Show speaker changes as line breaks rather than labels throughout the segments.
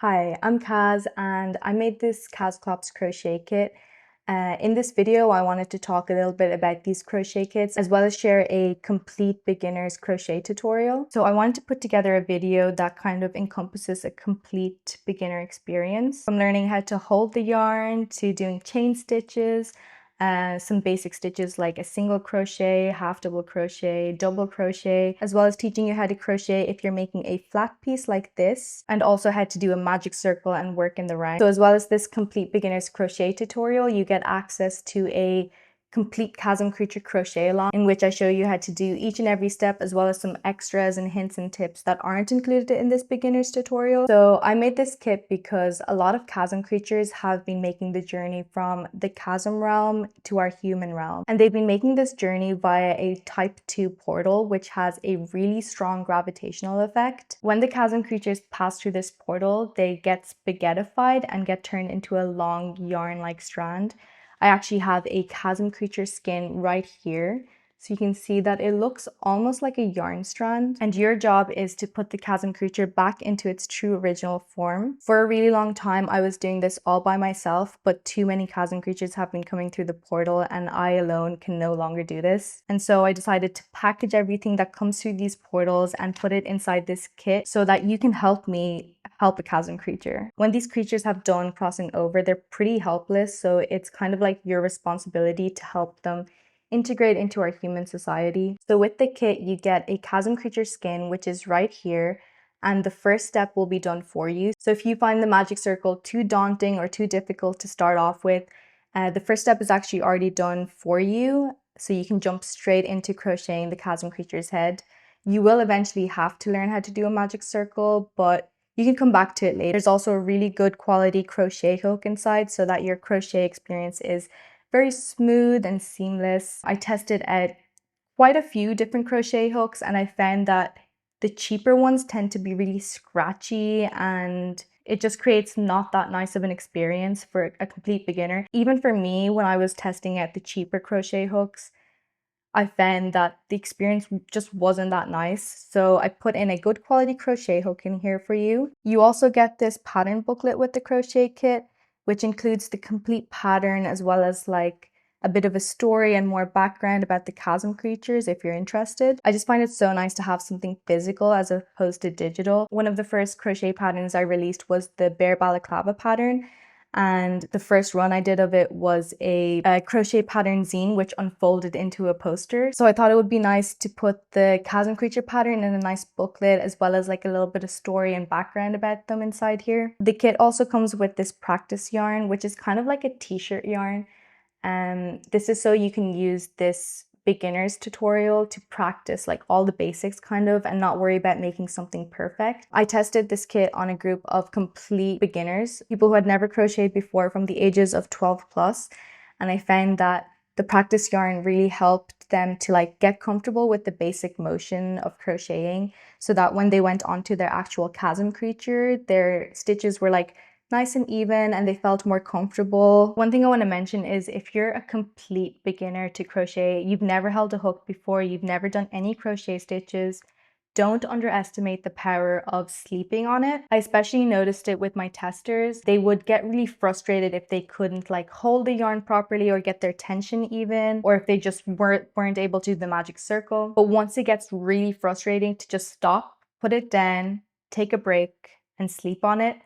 Hi, I'm Kaz and I made this Kazclops crochet kit. In this video, I wanted to talk a little bit about these crochet kits as well as share a complete beginner's crochet tutorial. So I wanted to put together a video that kind of encompasses a complete beginner experience, from learning how to hold the yarn to doing chain stitches, some basic stitches like a single crochet, half double crochet, double crochet, as well as teaching you how to crochet if you're making a flat piece like this, and also how to do a magic circle and work in the round. So as well as this complete beginner's crochet tutorial, you get access to a complete Kazm creature crochet along in which I show you how to do each and every step, as well as some extras and hints and tips that aren't included in this beginner's tutorial. So I made this kit because a lot of Kazm creatures have been making the journey from the Kazm realm to our human realm, and they've been making this journey via a type 2 portal which has a really strong gravitational effect. When the Kazm creatures pass through this portal, they get spaghettified and get turned into a long yarn-like strand. I actually have a Kazm creature skin right here. So you can see that it looks almost like a yarn strand, and your job is to put the Kazm creature back into its true original form. For a really long time, I was doing this all by myself, but too many Kazm creatures have been coming through the portal and I alone can no longer do this. And so I decided to package everything that comes through these portals and put it inside this kit so that you can help me help a Kazm creature. When these creatures have done crossing over, they're pretty helpless, so it's kind of like your responsibility to help them integrate into our human society. So with the kit, you get a Kazm creature skin, which is right here, and the first step will be done for you. So if you find the magic circle too daunting or too difficult to start off with, the first step is actually already done for you, so you can jump straight into crocheting the Kazm creature's head. You will eventually have to learn how to do a magic circle, but you can come back to it later. There's also a really good quality crochet hook inside so that your crochet experience is very smooth and seamless. I tested out quite a few different crochet hooks and I found that the cheaper ones tend to be really scratchy and it just creates not that nice of an experience for a complete beginner. Even for me, when I was testing out the cheaper crochet hooks, I found that the experience just wasn't that nice. So I put in a good quality crochet hook in here for you. You also get this pattern booklet with the crochet kit, which includes the complete pattern as well as like a bit of a story and more background about the Kazm creatures if you're interested. I just find it so nice to have something physical as opposed to digital. One of the first crochet patterns I released was the bear balaclava pattern. And the first run I did of it was a crochet pattern zine which unfolded into a poster. So I thought it would be nice to put the Kazm creature pattern in a nice booklet as well as like a little bit of story and background about them inside here. The kit also comes with this practice yarn, which is kind of like a t-shirt yarn. This is so you can use this beginner's tutorial to practice like all the basics kind of and not worry about making something perfect. I tested this kit on a group of complete beginners, people who had never crocheted before from the ages of 12 plus, and I found that the practice yarn really helped them to like get comfortable with the basic motion of crocheting so that when they went onto their actual Kazm creature, their stitches were like nice and even and they felt more comfortable. One thing I want to mention is if you're a complete beginner to crochet, you've never held a hook before, you've never done any crochet stitches, don't underestimate the power of sleeping on it. I especially noticed it with my testers. They would get really frustrated if they couldn't like hold the yarn properly or get their tension even, or if they just weren't able to do the magic circle. But once it gets really frustrating, to just stop, put it down, take a break and sleep on it.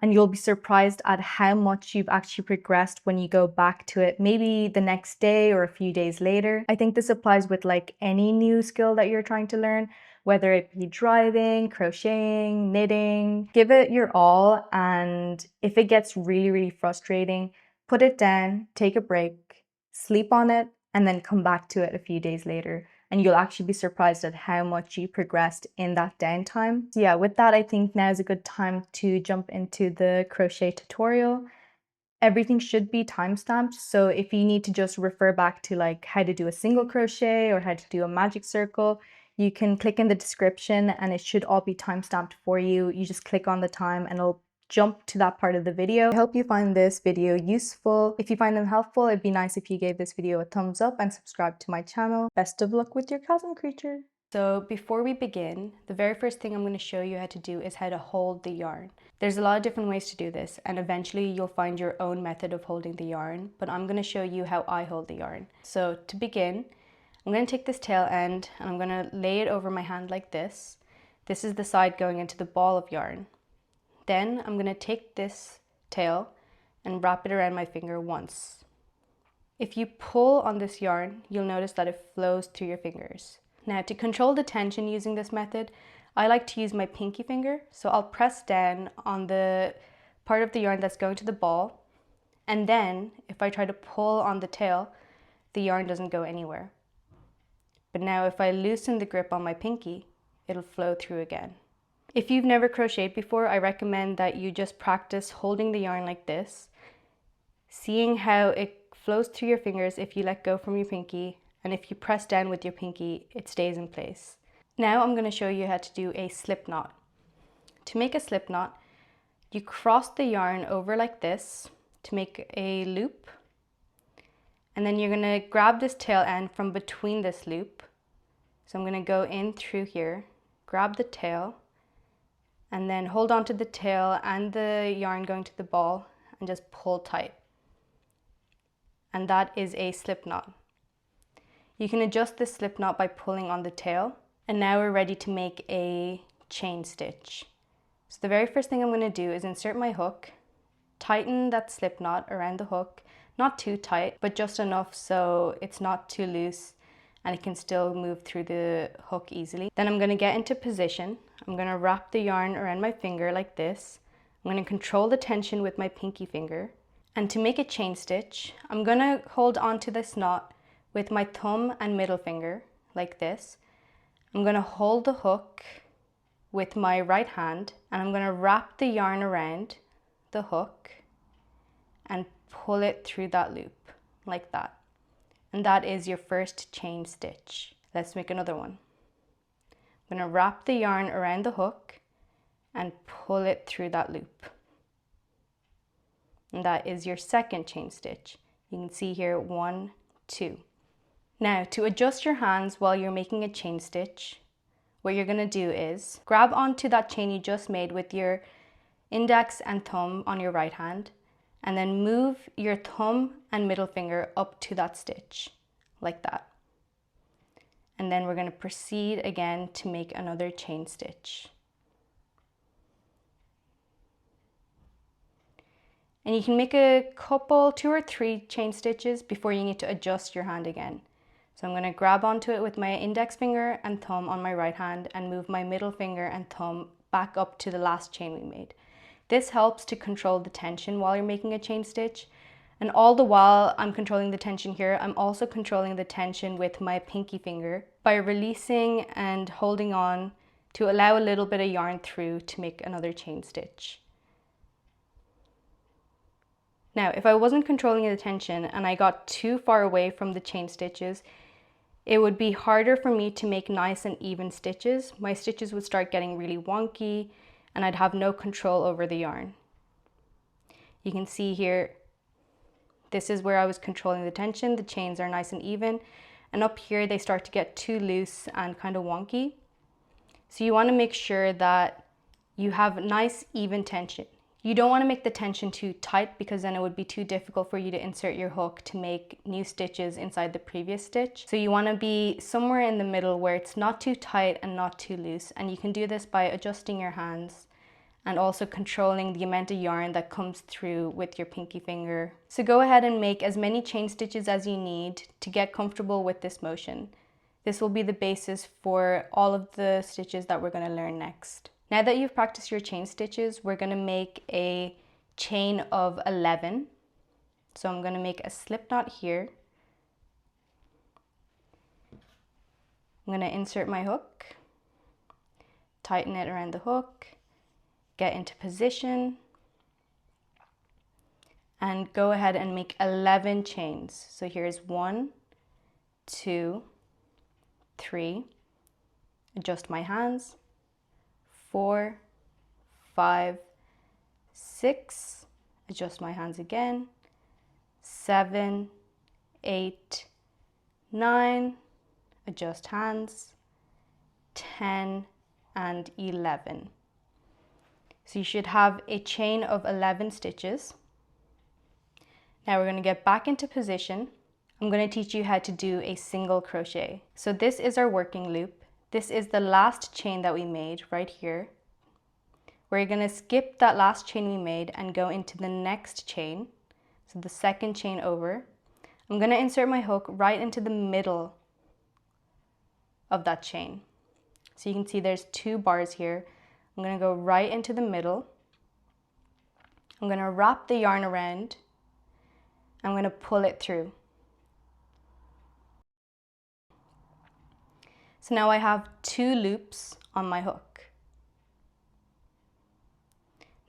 And you'll be surprised at how much you've actually progressed when you go back to it, maybe the next day or a few days later. I think this applies with like any new skill that you're trying to learn, whether it be driving, crocheting, knitting. Give it your all, and if it gets really, really frustrating, put it down, take a break, sleep on it, and then come back to it a few days later. And you'll actually be surprised at how much you progressed in that downtime. So yeah, with that, I think now is a good time to jump into the crochet tutorial. Everything should be timestamped, so if you need to just refer back to like how to do a single crochet or how to do a magic circle, you can click in the description and it should all be timestamped for you. You just click on the time and it'll jump to that part of the video. I hope you find this video useful. If you find them helpful, it'd be nice if you gave this video a thumbs up and subscribe to my channel. Best of luck with your Kazm creature! So before we begin, the very first thing I'm going to show you how to do is how to hold the yarn. There's a lot of different ways to do this, and eventually you'll find your own method of holding the yarn, but I'm going to show you how I hold the yarn. So to begin, I'm going to take this tail end and I'm going to lay it over my hand like this. This is the side going into the ball of yarn. Then I'm going to take this tail and wrap it around my finger once. If you pull on this yarn, you'll notice that it flows through your fingers. Now, to control the tension using this method, I like to use my pinky finger. So I'll press down on the part of the yarn that's going to the ball. And then if I try to pull on the tail, the yarn doesn't go anywhere. But now if I loosen the grip on my pinky, it'll flow through again. If you've never crocheted before, I recommend that you just practice holding the yarn like this, seeing how it flows through your fingers if you let go from your pinky, and if you press down with your pinky, it stays in place. Now I'm going to show you how to do a slip knot. To make a slip knot, you cross the yarn over like this to make a loop, and then you're going to grab this tail end from between this loop. So I'm going to go in through here, grab the tail, and then hold on to the tail and the yarn going to the ball and just pull tight. And that is a slip knot. You can adjust this slip knot by pulling on the tail. And now we're ready to make a chain stitch. So the very first thing I'm going to do is insert my hook, tighten that slip knot around the hook, not too tight, but just enough so it's not too loose and it can still move through the hook easily. Then I'm going to get into position. I'm going to wrap the yarn around my finger like this. I'm going to control the tension with my pinky finger. And to make a chain stitch, I'm going to hold on to this knot with my thumb and middle finger like this. I'm going to hold the hook with my right hand and I'm going to wrap the yarn around the hook and pull it through that loop like that. And that is your first chain stitch. Let's make another one. I'm going to wrap the yarn around the hook and pull it through that loop. And that is your second chain stitch. You can see here 1, 2. Now, to adjust your hands while you're making a chain stitch, what you're going to do is grab onto that chain you just made with your index and thumb on your right hand, and then move your thumb and middle finger up to that stitch, like that. And then we're going to proceed again to make another chain stitch. And you can make a couple, 2 or 3 chain stitches before you need to adjust your hand again. So I'm going to grab onto it with my index finger and thumb on my right hand and move my middle finger and thumb back up to the last chain we made. This helps to control the tension while you're making a chain stitch. And all the while I'm controlling the tension here, I'm also controlling the tension with my pinky finger by releasing and holding on to allow a little bit of yarn through to make another chain stitch. Now, if I wasn't controlling the tension and I got too far away from the chain stitches, it would be harder for me to make nice and even stitches. My stitches would start getting really wonky and I'd have no control over the yarn. You can see here, this is where I was controlling the tension. The chains are nice and even, and up here they start to get too loose and kind of wonky. So you want to make sure that you have nice even tension. You don't want to make the tension too tight because then it would be too difficult for you to insert your hook to make new stitches inside the previous stitch. So you want to be somewhere in the middle where it's not too tight and not too loose. And you can do this by adjusting your hands and also controlling the amount of yarn that comes through with your pinky finger. So go ahead and make as many chain stitches as you need to get comfortable with this motion. This will be the basis for all of the stitches that we're going to learn next. Now that you've practiced your chain stitches, we're going to make a chain of 11. So I'm going to make a slip knot here. I'm going to insert my hook, tighten it around the hook, get into position, and go ahead and make 11 chains. So here's 1, 2, 3, adjust my hands, 4, 5, 6, adjust my hands again, 7, 8, 9, adjust hands, 10, and 11. So you should have a chain of 11 stitches. Now we're going to get back into position. I'm going to teach you how to do a single crochet. So this is our working loop. This is the last chain that we made right here. We're going to skip that last chain we made and go into the next chain. So the second chain over. I'm going to insert my hook right into the middle of that chain. So you can see there's 2 bars here. I'm going to go right into the middle. I'm going to wrap the yarn around. I'm going to pull it through. So now I have 2 loops on my hook.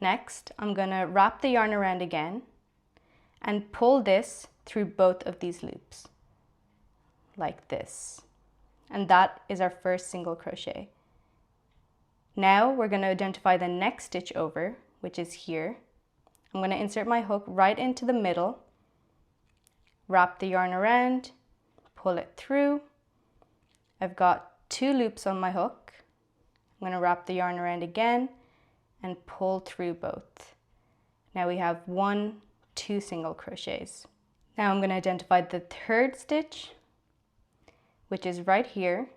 Next, I'm going to wrap the yarn around again and pull this through both of these loops, like this. And that is our first single crochet. Now we're going to identify the next stitch over, which is here. I'm going to insert my hook right into the middle, wrap the yarn around, pull it through. I've got 2 loops on my hook. I'm going to wrap the yarn around again and pull through both. Now we have 1, 2 single crochets. Now I'm going to identify the third stitch, which is right here.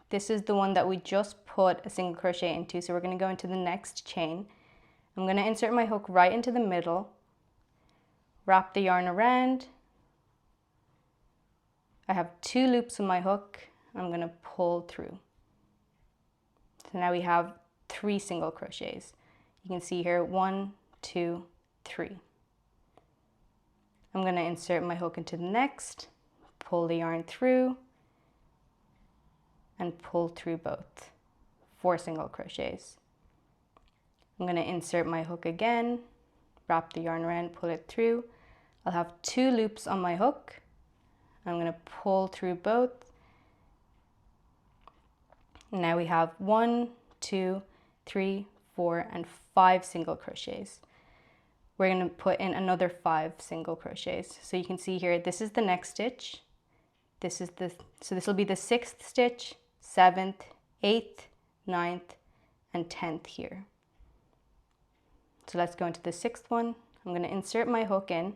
This is the one that we just put a single crochet into, so we're going to go into the next chain. I'm going to insert my hook right into the middle, wrap the yarn around. I have 2 loops on my hook. I'm going to pull through. So now we have 3 single crochets. You can see here 1, 2, 3. I'm going to insert my hook into the next, pull the yarn through, and pull through both. 4 single crochets. I'm going to insert my hook again, wrap the yarn around, pull it through. I'll have 2 loops on my hook. I'm going to pull through both. Now we have 1, 2, 3, 4, and 5 single crochets. We're going to put in another 5 single crochets. So you can see here, this is the next stitch. So this will be the 6th stitch, 7th, 8th, 9th, and 10th here. So let's go into the 6th one. I'm going to insert my hook in,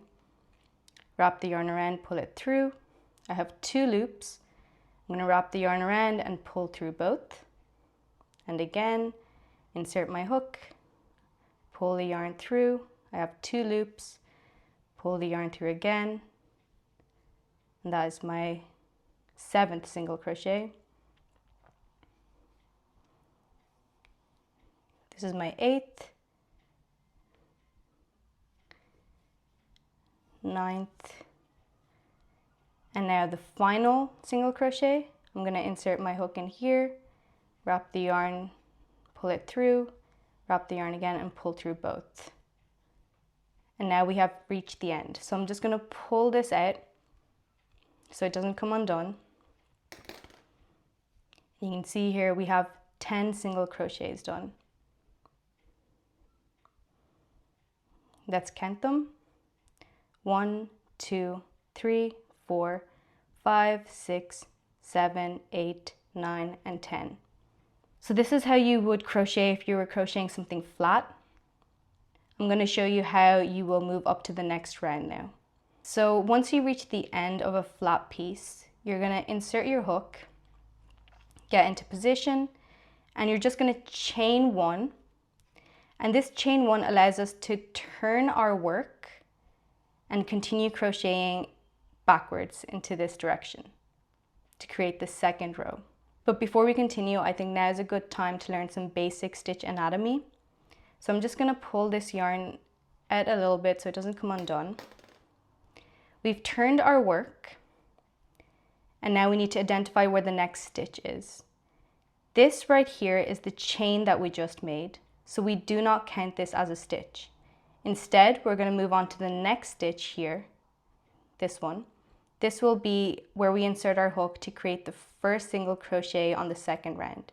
wrap the yarn around, pull it through. I have 2 loops. I'm going to wrap the yarn around and pull through both. And again, insert my hook, pull the yarn through. I have 2 loops, pull the yarn through again. And that is my 7th single crochet. This is my 8th, 9th, and now the final single crochet. I'm going to insert my hook in here, wrap the yarn, pull it through, wrap the yarn again, and pull through both. And now we have reached the end. So I'm just going to pull this out so it doesn't come undone. You can see here we have 10 single crochets done. Let's count them. 1, 2, 3, 4, 5, 6, 7, 8, 9, and 10. So this is how you would crochet if you were crocheting something flat. I'm going to show you how you will move up to the next round now. So once you reach the end of a flat piece, you're going to insert your hook, get into position, and you're just going to chain 1. And this chain 1 allows us to turn our work and continue crocheting backwards into this direction to create the 2nd row. But before we continue, I think now is a good time to learn some basic stitch anatomy. So I'm just going to pull this yarn out a little bit so it doesn't come undone. We've turned our work, and now we need to identify where the next stitch is. This right here is the chain that we just made, so we do not count this as a stitch. Instead, we're going to move on to the next stitch here, this one. This will be where we insert our hook to create the first single crochet on the 2nd round.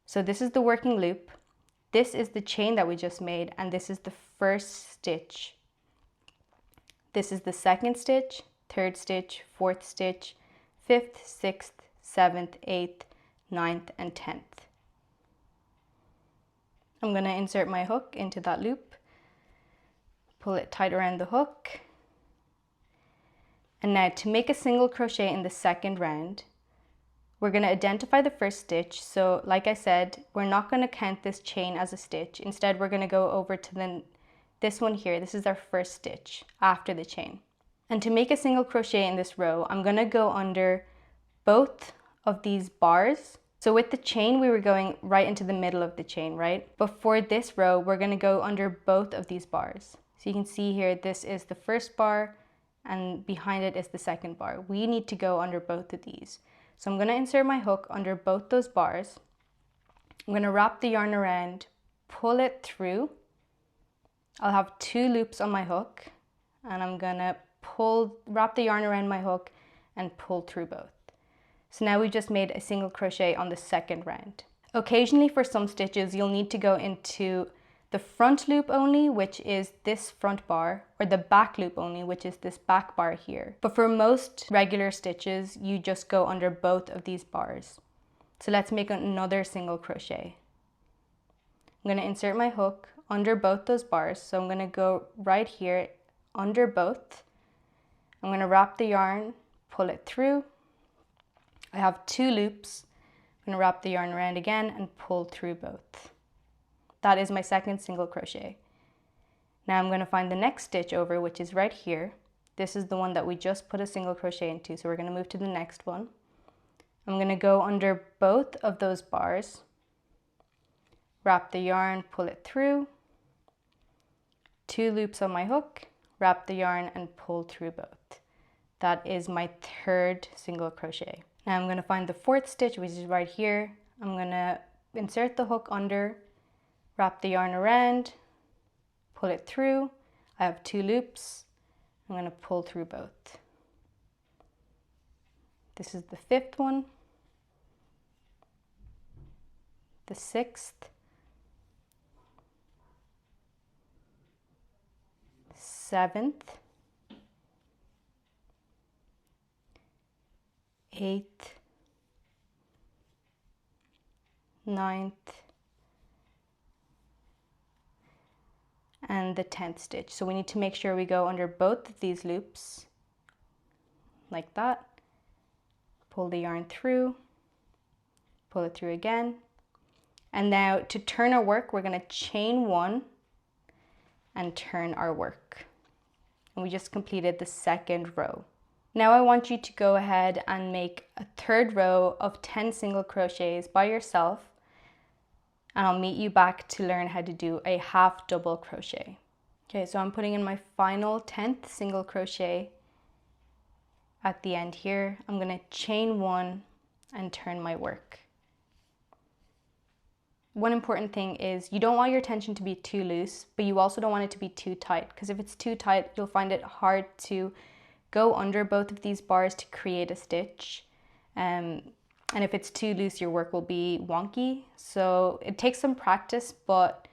So this is the working loop. This is the chain that we just made, and this is the first stitch. This is the 2nd stitch, 3rd stitch, 4th stitch, 5th, 6th, 7th, 8th, 9th, and 10th. I'm going to insert my hook into that loop, pull it tight around the hook. And now to make a single crochet in the second round, we're going to identify the first stitch. So like I said, we're not going to count this chain as a stitch. Instead, we're going to go over to this one here. This is our first stitch after the chain. And to make a single crochet in this row, I'm going to go under both of these bars. So with the chain, we were going right into the middle of the chain, right? But for this row, we're going to go under both of these bars. So you can see here, this is the first bar and behind it is the second bar. We need to go under both of these. So I'm going to insert my hook under both those bars. I'm going to wrap the yarn around, pull it through. I'll have 2 loops on my hook and I'm going to wrap the yarn around my hook and pull through both. So now we just made a single crochet on the second round. Occasionally for some stitches, you'll need to go into the front loop only, which is this front bar, or the back loop only, which is this back bar here. But for most regular stitches, you just go under both of these bars. So let's make another single crochet. I'm going to insert my hook under both those bars. So I'm going to go right here under both. I'm going to wrap the yarn, pull it through. I have 2 loops. I'm going to wrap the yarn around again and pull through both. That is my second single crochet. Now I'm going to find the next stitch over, which is right here. This is the one that we just put a single crochet into, so we're going to move to the next one. I'm going to go under both of those bars, wrap the yarn, pull it through, 2 loops on my hook, wrap the yarn and pull through both. That is my third single crochet. Now I'm going to find the 4th stitch, which is right here. I'm going to insert the hook under, wrap the yarn around, pull it through. I have 2 loops. I'm going to pull through both. This is the 5th one, the 6th, 7th, 8th, 9th, and the 10th stitch. So we need to make sure we go under both of these loops like that. Pull the yarn through, pull it through again. And now to turn our work, we're going to chain 1 and turn our work. And we just completed the 2nd row. Now I want you to go ahead and make a 3rd row of 10 single crochets by yourself. And I'll meet you back to learn how to do a half double crochet. Okay, so I'm putting in my final 10th single crochet at the end here. I'm going to chain 1 and turn my work. One important thing is you don't want your tension to be too loose, but you also don't want it to be too tight, because if it's too tight, you'll find it hard to go under both of these bars to create a stitch. And if it's too loose, your work will be wonky. So it takes some practice, but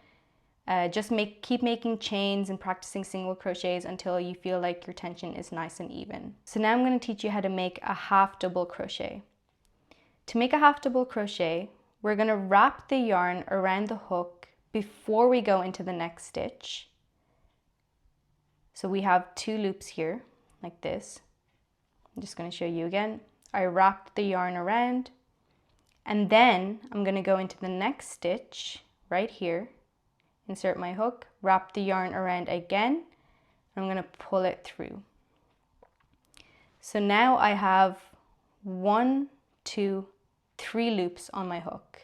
just keep making chains and practicing single crochets until you feel like your tension is nice and even. So now I'm going to teach you how to make a half double crochet. To make a half double crochet, we're going to wrap the yarn around the hook before we go into the next stitch. So we have 2 loops here, like this. I'm just going to show you again. I wrap the yarn around, and then I'm going to go into the next stitch right here, insert my hook, wrap the yarn around again, and I'm going to pull it through. So now I have 1, 2, 3 loops on my hook.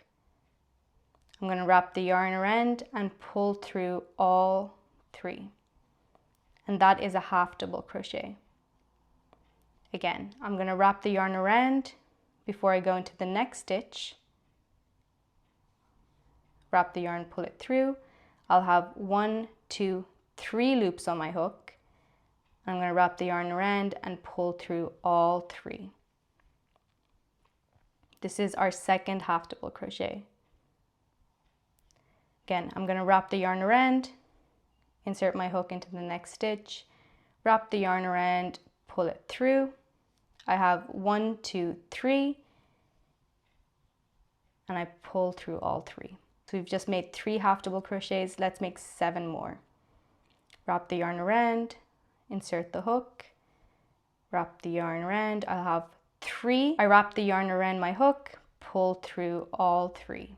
I'm going to wrap the yarn around and pull through all 3. And that is a half double crochet. Again, I'm going to wrap the yarn around before I go into the next stitch. Wrap the yarn, pull it through. I'll have 1, 2, 3 loops on my hook. I'm going to wrap the yarn around and pull through all 3. This is our second half double crochet. Again, I'm going to wrap the yarn around, insert my hook into the next stitch, wrap the yarn around, pull it through. I have 1, 2, 3 and I pull through all 3. So we've just made 3 half double crochets. Let's make 7 more. Wrap the yarn around, insert the hook, wrap the yarn around. I'll have 3. I wrap the yarn around my hook, pull through all 3.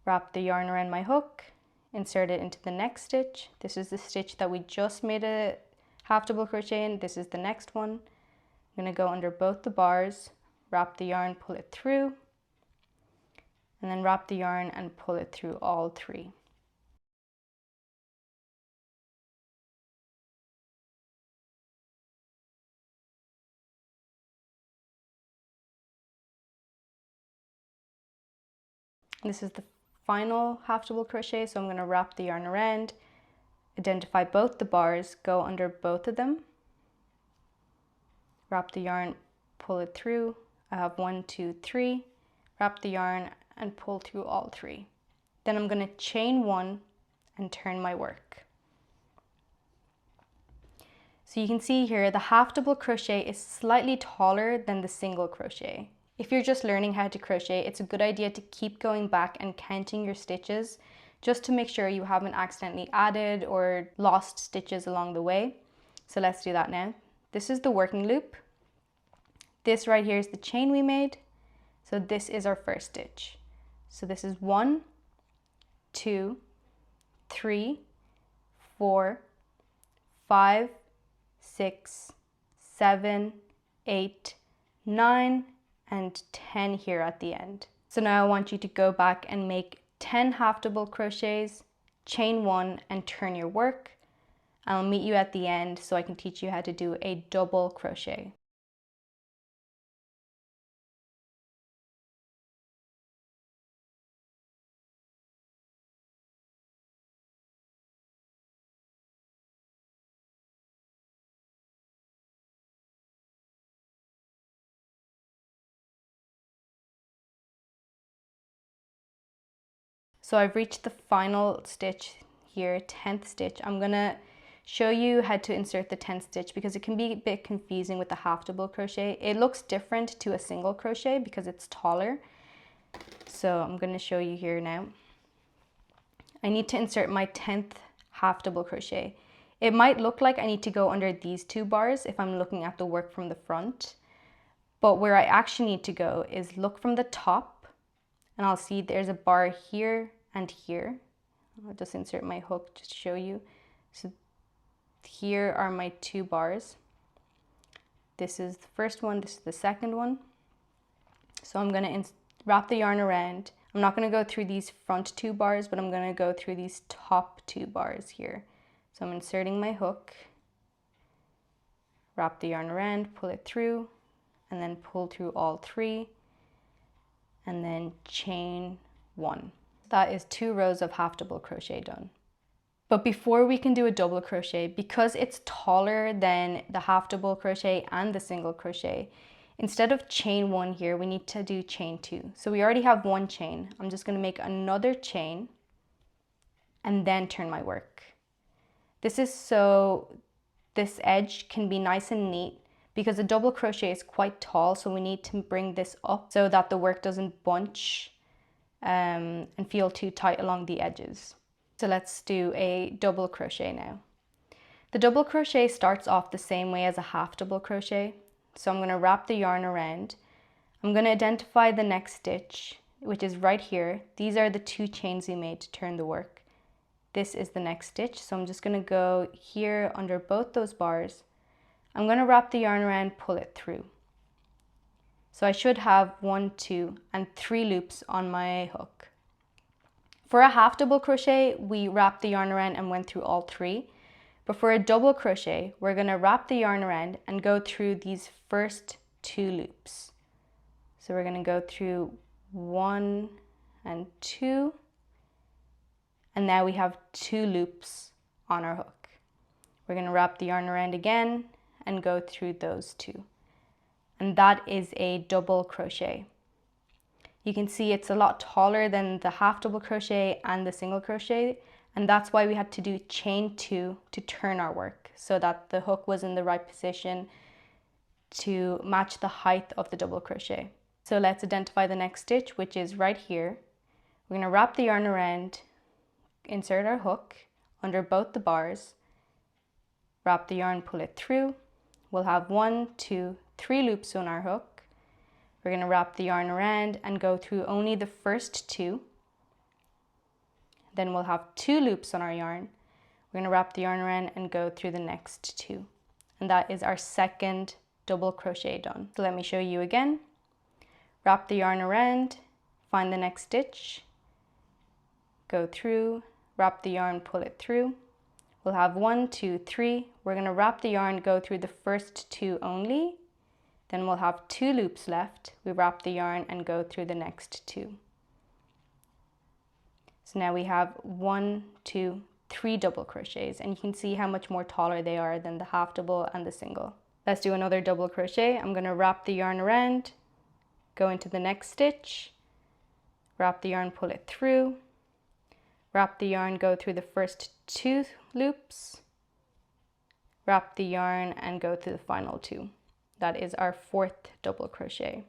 Wrap the yarn around my hook, insert it into the next stitch. This is the stitch that we just made a half double crochet in. This is the next one. I'm going to go under both the bars, wrap the yarn, pull it through, and then wrap the yarn and pull it through all 3. This is the final half double crochet, so I'm going to wrap the yarn around, identify both the bars, go under both of them, wrap the yarn, pull it through. I have 1, 2, 3, wrap the yarn and pull through all 3. Then I'm going to chain 1 and turn my work. So you can see here the half double crochet is slightly taller than the single crochet. If you're just learning how to crochet, it's a good idea to keep going back and counting your stitches just to make sure you haven't accidentally added or lost stitches along the way. So let's do that now. This is the working loop. This right here is the chain we made. So this is our first stitch. So this is 1, 2, 3, 4, 5, 6, 7, 8, 9, and 10 here at the end. So now I want you to go back and make 10 half double crochets, chain 1 and turn your work. I'll meet you at the end so I can teach you how to do a double crochet. So I've reached the final stitch here, 10th stitch. I'm gonna show you how to insert the 10th stitch because it can be a bit confusing with the half double crochet. It looks different to a single crochet because it's taller. So I'm gonna show you here now. I need to insert my 10th half double crochet. It might look like I need to go under these 2 bars if I'm looking at the work from the front, but where I actually need to go is look from the top, and I'll see there's a bar here and here. I'll just insert my hook just to show you. So here are my 2 bars. This is the first one, this is the second one. So I'm gonna wrap the yarn around. I'm not gonna go through these front 2 bars, but I'm gonna go through these top 2 bars here. So I'm inserting my hook, wrap the yarn around, pull it through, and then pull through all 3, and then chain 1. That is 2 rows of half double crochet done. But before we can do a double crochet, because it's taller than the half double crochet and the single crochet, instead of chain 1 here, we need to do chain 2. So we already have 1 chain. I'm just gonna make another chain and then turn my work. This is so this edge can be nice and neat because a double crochet is quite tall, so we need to bring this up so that the work doesn't bunch and feel too tight along the edges. So let's do a double crochet now. The double crochet starts off the same way as a half double crochet. So I'm going to wrap the yarn around. I'm going to identify the next stitch, which is right here. These are the 2 chains we made to turn the work. This is the next stitch. So I'm just going to go here under both those bars. I'm going to wrap the yarn around, pull it through. So I should have 1, 2, and 3 loops on my hook. For a half double crochet, we wrapped the yarn around and went through all 3. But for a double crochet, we're going to wrap the yarn around and go through these first 2 loops. So we're going to go through 1 and 2, and now we have 2 loops on our hook. We're going to wrap the yarn around again and go through those 2. And that is a double crochet. You can see it's a lot taller than the half double crochet and the single crochet, and that's why we had to do chain 2 to turn our work so that the hook was in the right position to match the height of the double crochet. So let's identify the next stitch, which is right here. We're going to wrap the yarn around, insert our hook under both the bars, wrap the yarn, pull it through. We'll have 1, 2, 3 loops on our hook. We're going to wrap the yarn around and go through only the first 2. Then we'll have 2 loops on our yarn. We're going to wrap the yarn around and go through the next 2. And that is our second double crochet done. So let me show you again. Wrap the yarn around, find the next stitch, go through, wrap the yarn, pull it through. We'll have 1, 2, 3. We're going to wrap the yarn, go through the first 2 only. Then we'll have 2 loops left. We wrap the yarn and go through the next 2. So now we have 1, 2, 3 double crochets, and you can see how much more taller they are than the half double and the single. Let's do another double crochet. I'm going to wrap the yarn around, go into the next stitch, wrap the yarn, pull it through, wrap the yarn, go through the first 2 loops, wrap the yarn and go through the final 2. That is our 4th double crochet.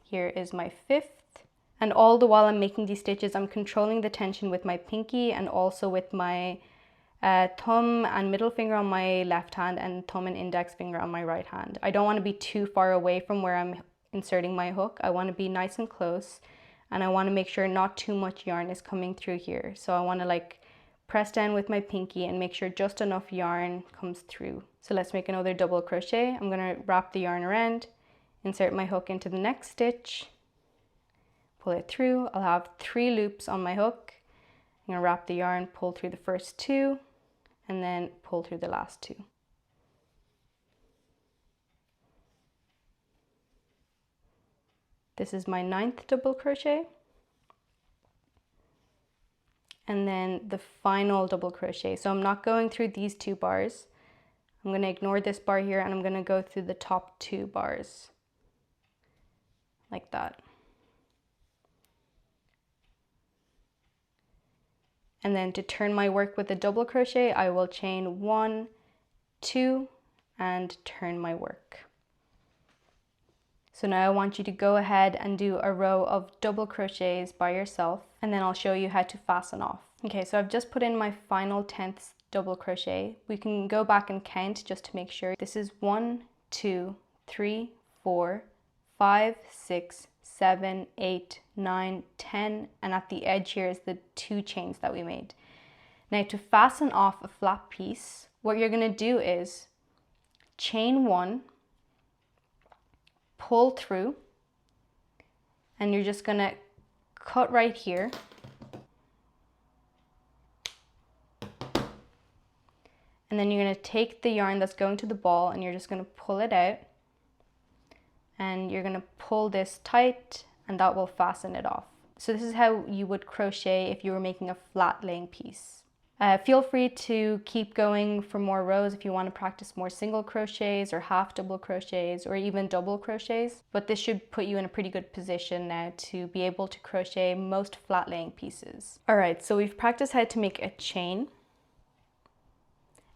Here is my 5th. And all the while I'm making these stitches, I'm controlling the tension with my pinky and also with my thumb and middle finger on my left hand and thumb and index finger on my right hand. I don't want to be too far away from where I'm inserting my hook. I want to be nice and close, and I want to make sure not too much yarn is coming through here. So I want to like press down with my pinky and make sure just enough yarn comes through. So let's make another double crochet. I'm going to wrap the yarn around, insert my hook into the next stitch, pull it through. I'll have 3 loops on my hook. I'm going to wrap the yarn, pull through the first 2, and then pull through the last 2. This is my 9th double crochet. And then the final double crochet. So I'm not going through these 2 bars. I'm going to ignore this bar here and I'm going to go through the top 2 bars. Like that. And then to turn my work with a double crochet, I will chain 1, 2, and turn my work. So now I want you to go ahead and do a row of double crochets by yourself, and then I'll show you how to fasten off. Okay, so I've just put in my final 10th double crochet. We can go back and count just to make sure. This is 1, 2, 3, 4, 5, 6, 7, 8, 9, 10, and at the edge here is the 2 chains that we made. Now to fasten off a flat piece, what you're going to do is chain 1, pull through, and you're just going to cut right here. And then you're going to take the yarn that's going to the ball and you're just going to pull it out. And you're going to pull this tight and that will fasten it off. So this is how you would crochet if you were making a flat laying piece. Feel free to keep going for more rows if you want to practice more single crochets or half double crochets or even double crochets. But this should put you in a pretty good position now to be able to crochet most flat laying pieces. Alright, so we've practiced how to make a chain.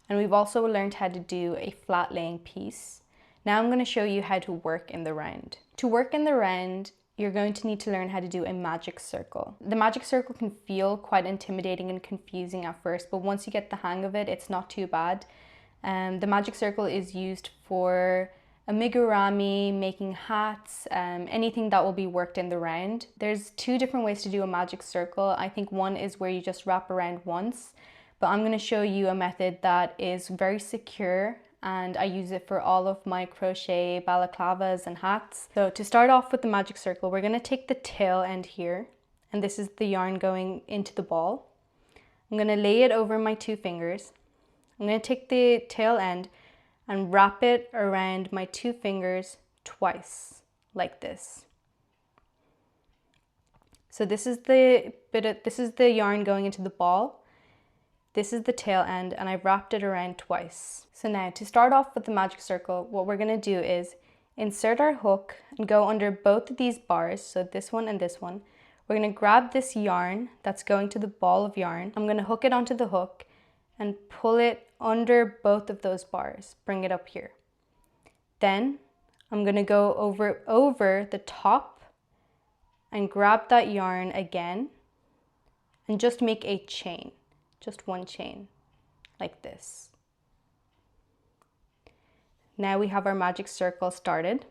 And we've also learned how to do a flat laying piece. Now I'm going to show you how to work in the round. To work in the round, you're going to need to learn how to do a magic circle. The magic circle can feel quite intimidating and confusing at first, but once you get the hang of it, it's not too bad. The magic circle is used for amigurumi, making hats, anything that will be worked in the round. There's 2 different ways to do a magic circle. I think one is where you just wrap around once, but I'm going to show you a method that is very secure and I use it for all of my crochet balaclavas and hats. So to start off with the magic circle, we're going to take the tail end here, and this is the yarn going into the ball. I'm going to lay it over my 2 fingers. I'm going to take the tail end and wrap it around my 2 fingers twice, like this. So this is the yarn going into the ball. This is the tail end and I've wrapped it around twice. So now to start off with the magic circle, what we're going to do is insert our hook and go under both of these bars, so this one and this one. We're going to grab this yarn that's going to the ball of yarn. I'm going to hook it onto the hook and pull it under both of those bars. Bring it up here. Then I'm going to go over the top and grab that yarn again and just make a chain, just one chain like this. Now we have our magic circle started.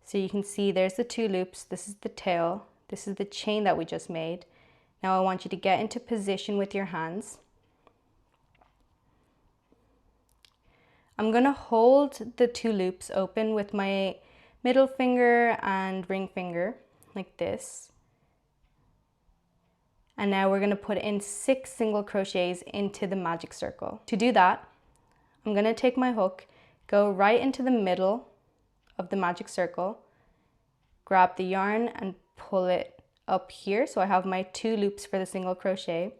So you can see there's the 2 loops, this is the tail, this is the chain that we just made. Now I want you to get into position with your hands. I'm going to hold the 2 loops open with my middle finger and ring finger like this. And now we're going to put in 6 single crochets into the magic circle. To do that, I'm going to take my hook, go right into the middle of the magic circle, grab the yarn and pull it up here. So I have my 2 loops for the single crochet.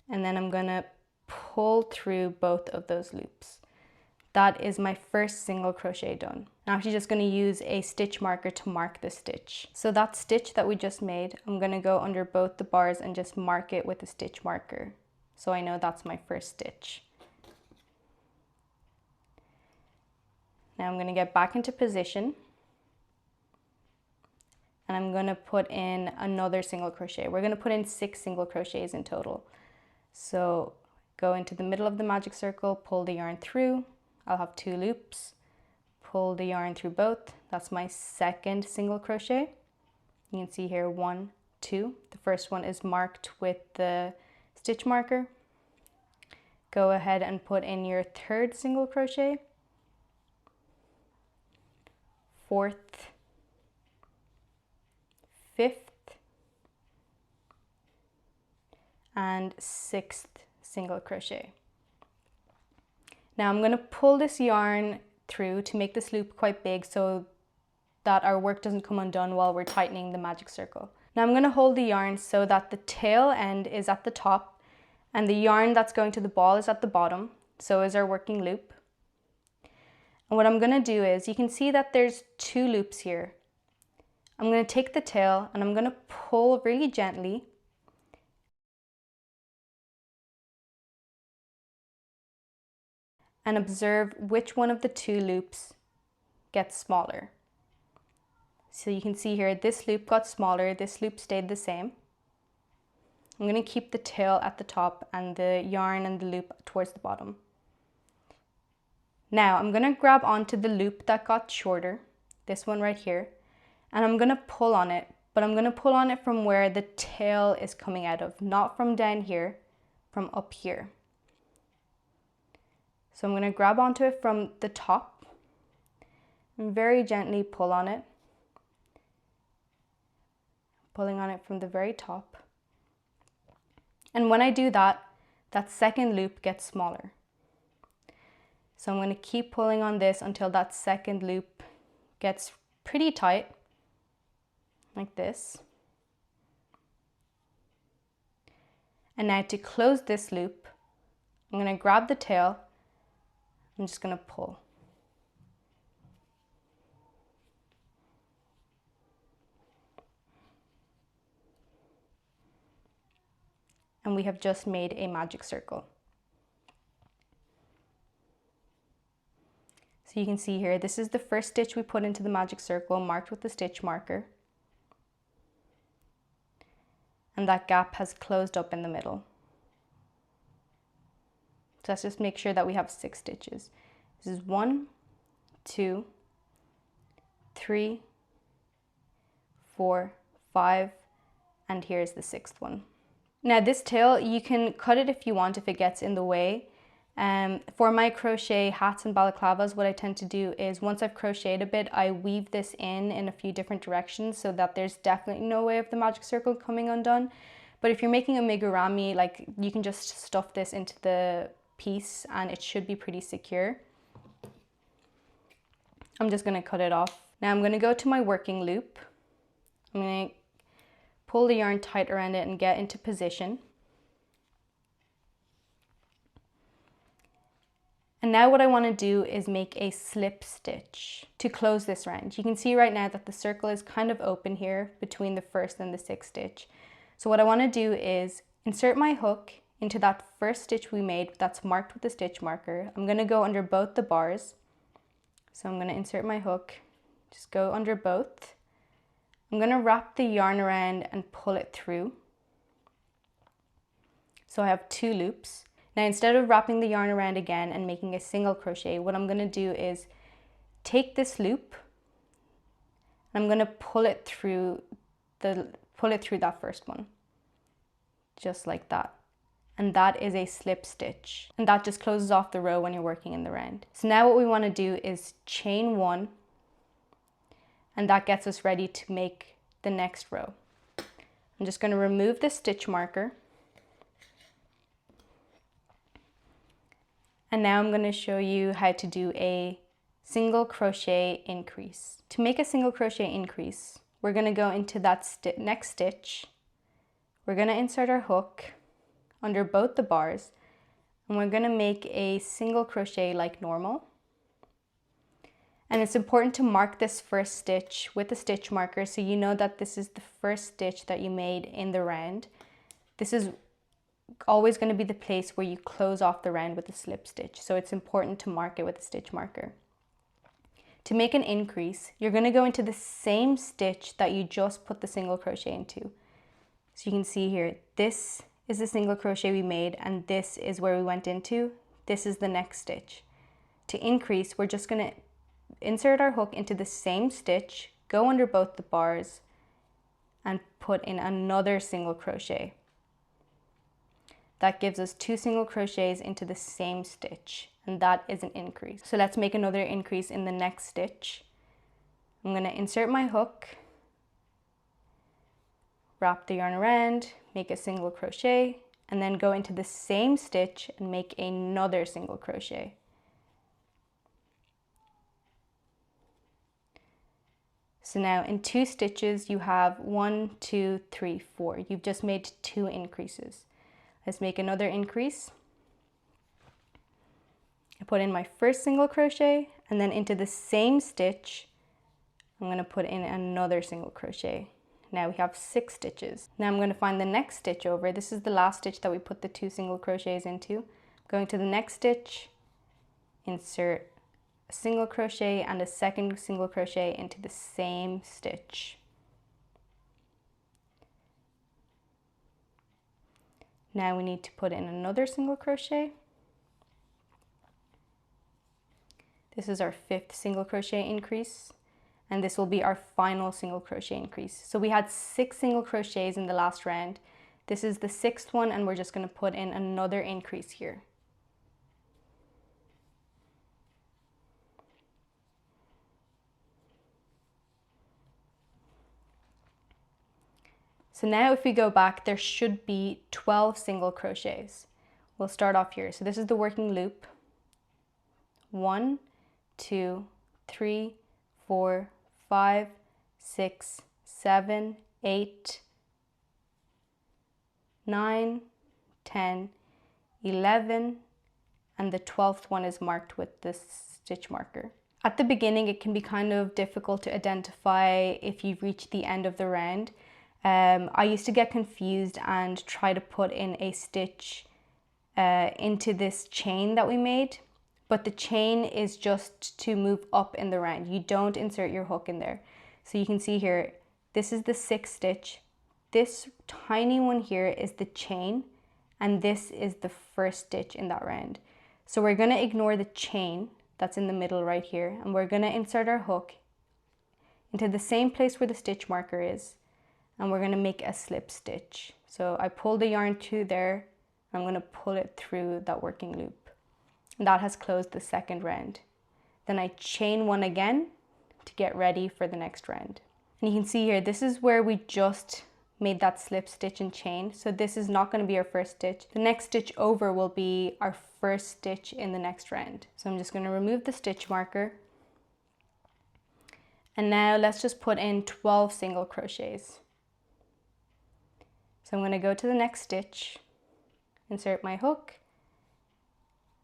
And then I'm going to pull through both of those loops. That is my first single crochet done. I'm actually just going to use a stitch marker to mark the stitch. So that stitch that we just made, I'm going to go under both the bars and just mark it with a stitch marker. So I know that's my first stitch. Now I'm going to get back into position. And I'm going to put in another single crochet. We're going to put in 6 single crochets in total. So go into the middle of the magic circle, pull the yarn through. I'll have 2 loops, pull the yarn through both. That's my second single crochet. You can see here 1, 2. The first one is marked with the stitch marker. Go ahead and put in your 3rd single crochet, 4th, 5th, and 6th single crochet. Now I'm going to pull this yarn through to make this loop quite big so that our work doesn't come undone while we're tightening the magic circle. Now I'm going to hold the yarn so that the tail end is at the top and the yarn that's going to the ball is at the bottom. So is our working loop. And what I'm going to do is, you can see that there's 2 loops here. I'm going to take the tail and I'm going to pull really gently. And observe which one of the 2 loops gets smaller. So you can see here, this loop got smaller, this loop stayed the same. I'm going to keep the tail at the top and the yarn and the loop towards the bottom. Now I'm going to grab onto the loop that got shorter, this one right here, and I'm going to pull on it, but I'm going to pull on it from where the tail is coming out of, not from down here, from up here. So I'm going to grab onto it from the top and very gently pull on it. Pulling on it from the very top. And when I do that, that second loop gets smaller. So I'm going to keep pulling on this until that second loop gets pretty tight, like this. And now to close this loop, I'm going to grab the tail. I'm just going to pull. And we have just made a magic circle. So you can see here, this is the first stitch we put into the magic circle, marked with the stitch marker. And that gap has closed up in the middle. So let's just make sure that we have 6 stitches. This is 1, 2, 3, 4, 5, and here's the 6th one. Now this tail, you can cut it if you want, if it gets in the way. For my crochet hats and balaclavas, what I tend to do is once I've crocheted a bit, I weave this in a few different directions so that there's definitely no way of the magic circle coming undone. But if you're making a amigurumi, like, you can just stuff this into the piece and it should be pretty secure. I'm just going to cut it off. Now I'm going to go to my working loop. I'm going to pull the yarn tight around it and get into position. And now what I want to do is make a slip stitch to close this round. You can see right now that the circle is kind of open here between the first and the 6th stitch. So what I want to do is insert my hook into that first stitch we made that's marked with the stitch marker. I'm going to go under both the bars. So I'm going to insert my hook, just go under both. I'm going to wrap the yarn around and pull it through. So I have 2 loops. Now instead of wrapping the yarn around again and making a single crochet, what I'm going to do is take this loop and I'm going to pull it through that first one, just like that. And that is a slip stitch, and that just closes off the row when you're working in the round. So now what we want to do is chain 1, and that gets us ready to make the next row. I'm just going to remove the stitch marker, and now I'm going to show you how to do a single crochet increase. To make a single crochet increase, we're going to go into that next stitch, we're going to insert our hook under both the bars, and we're going to make a single crochet like normal. And it's important to mark this first stitch with the stitch marker so you know that this is the first stitch that you made in the round. This is always going to be the place where you close off the round with a slip stitch, so it's important to mark it with a stitch marker. To make an increase, you're going to go into the same stitch that you just put the single crochet into. So you can see here, this is the single crochet we made, and this is where we went into. This is the next stitch. To increase, we're just going to insert our hook into the same stitch, go under both the bars, and put in another single crochet. That gives us 2 single crochets into the same stitch, and that is an increase. So let's make another increase in the next stitch. I'm going to insert my hook, wrap the yarn around, make a single crochet, and then go into the same stitch and make another single crochet. So now in 2 stitches you have 1, 2, 3, 4. You've just made 2 increases. Let's make another increase. I put in my first single crochet, and then into the same stitch I'm going to put in another single crochet. Now we have 6 stitches. Now I'm going to find the next stitch over. This is the last stitch that we put the 2 single crochets into. Going to the next stitch, insert a single crochet and a second single crochet into the same stitch. Now we need to put in another single crochet. This is our 5th single crochet increase, and this will be our final single crochet increase. So we had 6 single crochets in the last round. This is the 6th one, and we're just going to put in another increase here. So now if we go back, there should be 12 single crochets. We'll start off here. So this is the working loop. 1, 2, 3, 4, 5, 6, 7, 8, 9, 10, 11, and the 12th one is marked with this stitch marker. At the beginning, it can be kind of difficult to identify if you've reached the end of the round. I used to get confused and try to put in a stitch into this chain that we made, but the chain is just to move up in the round. You don't insert your hook in there. So you can see here, this is the 6th stitch. This tiny one here is the chain, and this is the first stitch in that round. So we're going to ignore the chain that's in the middle right here, and we're going to insert our hook into the same place where the stitch marker is, and we're going to make a slip stitch. So I pull the yarn through there, I'm going to pull it through that working loop. And that has closed the second round. Then I chain 1 again to get ready for the next round. And you can see here, this is where we just made that slip stitch and chain. So this is not going to be our first stitch. The next stitch over will be our first stitch in the next round. So I'm just going to remove the stitch marker. And now let's just put in 12 single crochets. So I'm going to go to the next stitch, insert my hook,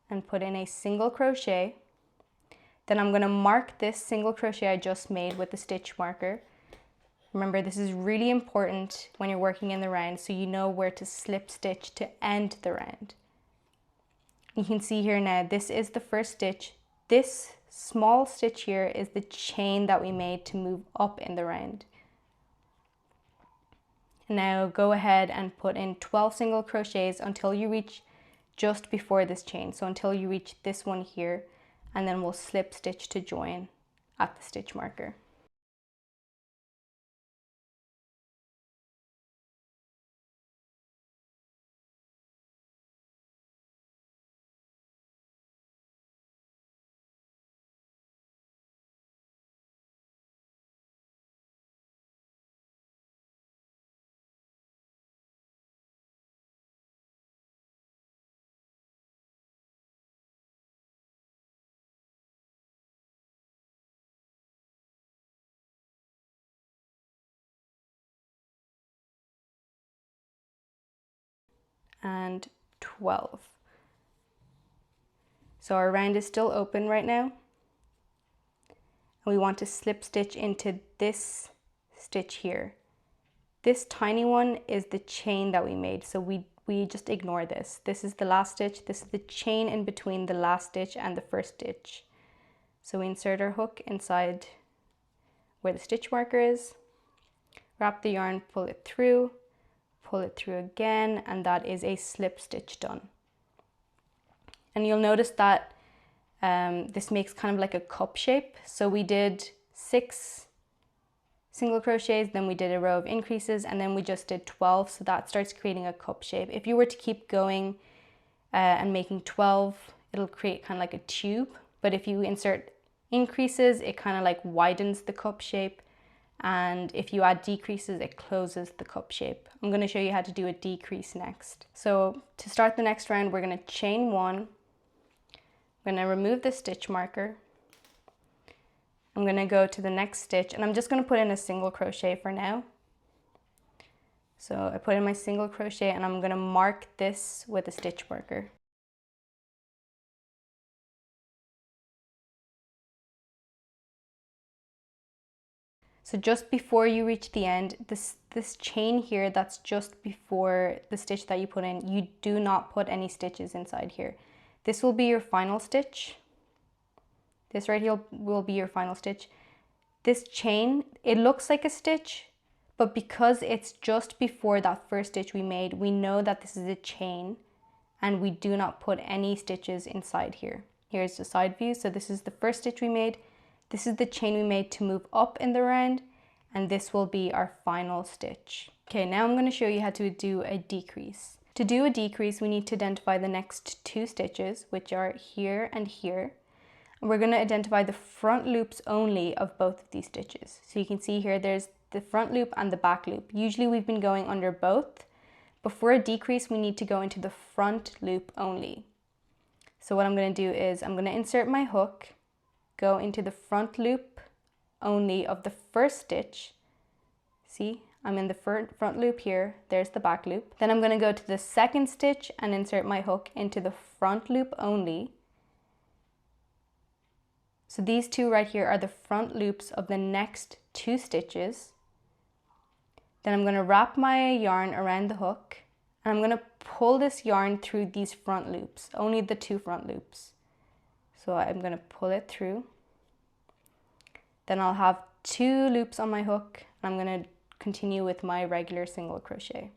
and put in a single crochet. Then I'm going to mark this single crochet I just made with the stitch marker. Remember, this is really important when you're working in the round, so you know where to slip stitch to end the round. You can see here now, this is the first stitch. This small stitch here is the chain that we made to move up in the round. Now go ahead and put in 12 single crochets until you reach just before this chain. So until you reach this one here, and then we'll slip stitch to join at the stitch marker. And 12. So our round is still open right now. And we want to slip stitch into this stitch here. This tiny one is the chain that we made, so we just ignore this. This is the last stitch. This is the chain in between the last stitch and the first stitch. So we insert our hook inside where the stitch marker is, wrap the yarn, pull it through again, and that is a slip stitch done. And you'll notice that this makes kind of like a cup shape. So we did 6 single crochets, then we did a row of increases, and then we just did 12, so that starts creating a cup shape. If you were to keep going and making 12, it'll create kind of like a tube, but if you insert increases, it kind of like widens the cup shape, and if you add decreases, it closes the cup shape. I'm going to show you how to do a decrease next. So to start the next round, we're going to chain 1. I'm going to remove the stitch marker. I'm going to go to the next stitch, and I'm just going to put in a single crochet for now. So I put in my single crochet, and I'm going to mark this with a stitch marker. So just before you reach the end, this chain here that's just before the stitch that you put in, you do not put any stitches inside here. This will be your final stitch. This right here will be your final stitch. This chain, it looks like a stitch, but because it's just before that first stitch we made, we know that this is a chain, and we do not put any stitches inside here. Here's the side view. So this is the first stitch we made. This is the chain we made to move up in the round, and this will be our final stitch. Okay, now I'm going to show you how to do a decrease. To do a decrease, we need to identify the next 2 stitches, which are here and here. And we're going to identify the front loops only of both of these stitches. So you can see here, there's the front loop and the back loop. Usually we've been going under both, but for a decrease, we need to go into the front loop only. So what I'm going to do is I'm going to insert my hook, go into the front loop only of the first stitch. See, I'm in the front loop here, there's the back loop. Then I'm going to go to the second stitch and insert my hook into the front loop only. So these 2 right here are the front loops of the next 2 stitches. Then I'm going to wrap my yarn around the hook, and I'm going to pull this yarn through these front loops, only the 2 front loops. So I'm going to pull it through. Then I'll have 2 loops on my hook, and I'm going to continue with my regular single crochet.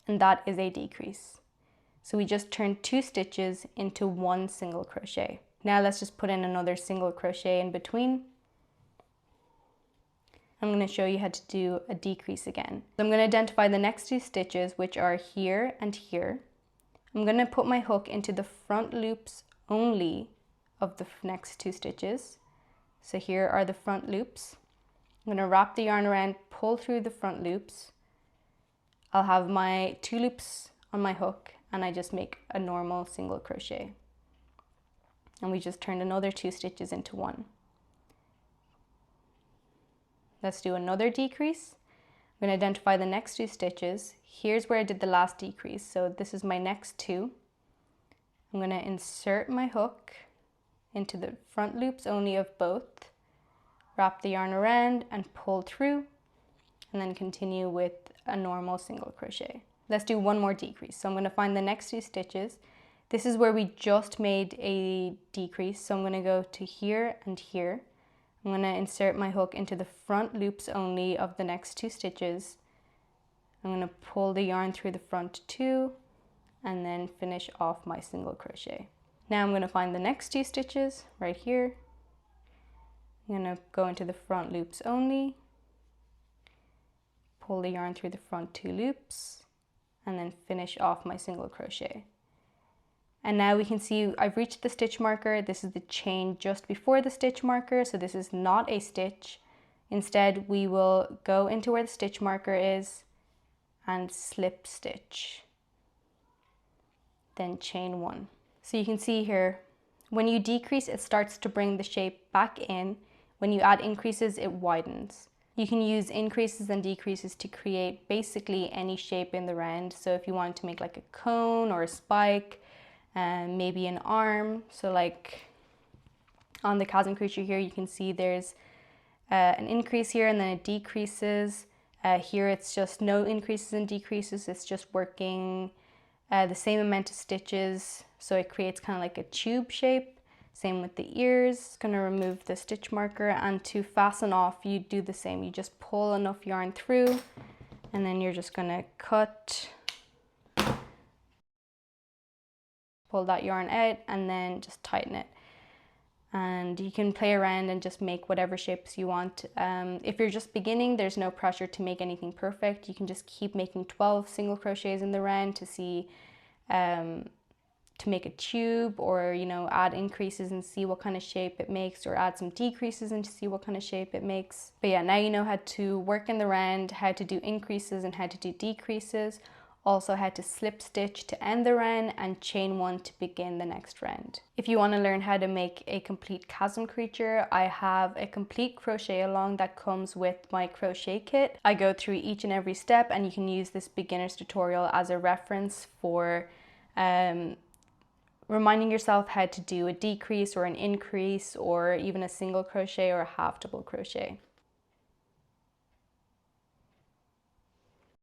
And that is a decrease. So we just turned 2 stitches into 1 single crochet. Now let's just put in another single crochet in between. I'm going to show you how to do a decrease again. So I'm going to identify the next 2 stitches, which are here and here. I'm going to put my hook into the front loops only of the next 2 stitches. So here are the front loops. I'm going to wrap the yarn around, pull through the front loops. I'll have my 2 loops on my hook, and I just make a normal single crochet. And we just turned another 2 stitches into 1. Let's do another decrease. I'm going to identify the next 2 stitches. Here's where I did the last decrease. So this is my next 2. I'm going to insert my hook into the front loops only of both, wrap the yarn around and pull through. and then continue with a normal single crochet. Let's do one more decrease. So I'm going to find the next 2 stitches. This is where we just made a decrease. So I'm going to go to here and here. I'm going to insert my hook into the front loops only of the next 2 stitches. I'm going to pull the yarn through the front 2 and then finish off my single crochet. Now I'm going to find the next 2 stitches right here. I'm going to go into the front loops only, pull the yarn through the front 2 loops, and then finish off my single crochet. And now we can see I've reached the stitch marker. This is the chain just before the stitch marker, so this is not a stitch. Instead, we will go into where the stitch marker is and slip stitch, then chain 1. So you can see here, when you decrease, it starts to bring the shape back in. When you add increases, it widens. You can use increases and decreases to create basically any shape in the round. So if you want to make like a cone or a spike, and maybe an arm. So like on the Kazm creature here, you can see there's an increase here and then it decreases. Here it's just no increases and decreases. It's just working the same amount of stitches. So it creates kind of like a tube shape. Same with the ears. Gonna remove the stitch marker, and to fasten off, you do the same. You just pull enough yarn through and then you're just gonna cut, pull that yarn out and then just tighten it. And you can play around and just make whatever shapes you want. If you're just beginning, there's no pressure to make anything perfect. You can just keep making 12 single crochets in the round to see, to make a tube, or add increases and see what kind of shape it makes, or add some decreases and to see what kind of shape it makes. But yeah, now you know how to work in the round, how to do increases and how to do decreases. Also how to slip stitch to end the round and chain 1 to begin the next round. If you want to learn how to make a complete Kazm creature, I have a complete crochet along that comes with my crochet kit. I go through each and every step, and you can use this beginner's tutorial as a reference for reminding yourself how to do a decrease or an increase or even a single crochet or a half double crochet.